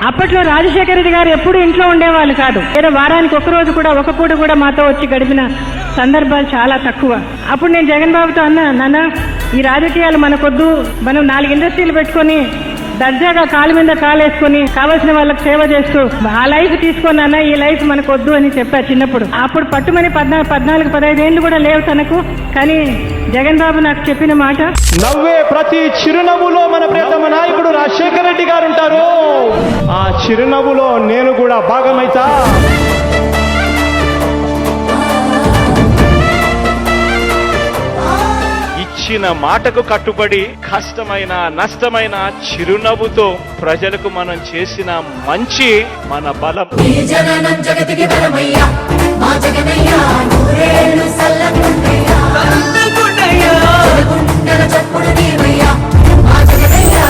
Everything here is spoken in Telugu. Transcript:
అప్పట్లో రాజశేఖర రెడ్డి గారు ఎప్పుడు ఇంట్లో ఉండేవాళ్ళు కాదు. ఏదో వారానికి ఒక రోజు కూడా ఒక పూట కూడా మాతో వచ్చి గడిపిన సందర్భాలు చాలా తక్కువ. అప్పుడు నేను జగన్ బాబుతో అన్నా, నాన్న ఈ రాజకీయాలు మనకొద్దు, మనం 4 ఇండస్ట్రీలు పెట్టుకొని దర్జాగా కాలు మీద కాలేసుకొని కావాల్సిన వాళ్ళకి సేవ చేస్తూ ఆ లైఫ్ తీసుకున్నా, ఈ లైఫ్ మనకు వద్దు అని చెప్పా చిన్నప్పుడు. అప్పుడు పట్టుమని 14-15 ఏళ్ళు కూడా లేవు తనకు. కానీ జగన్ బాబు నాకు చెప్పిన మాట, నవ్వే ప్రతి చిరునవ్వులో మన ప్రియతమ నాయకుడు రాజశేఖర రెడ్డి గారు ఉంటారు. ఆ చిరునవ్వులో నేను కూడా భాగమైతా. ఇచ్చిన మాటకు కట్టుబడి కష్టమైన నష్టమైన చిరునవ్వుతో ప్రజలకు మనం చేసిన మంచి మన బలం. జగతికి బలమయ్యా మా జగనయ్యా, నూరేళ్ళు సల్లగుండయ్యా, చప్పుడు నీవయ్యా మా జగనయ్యా.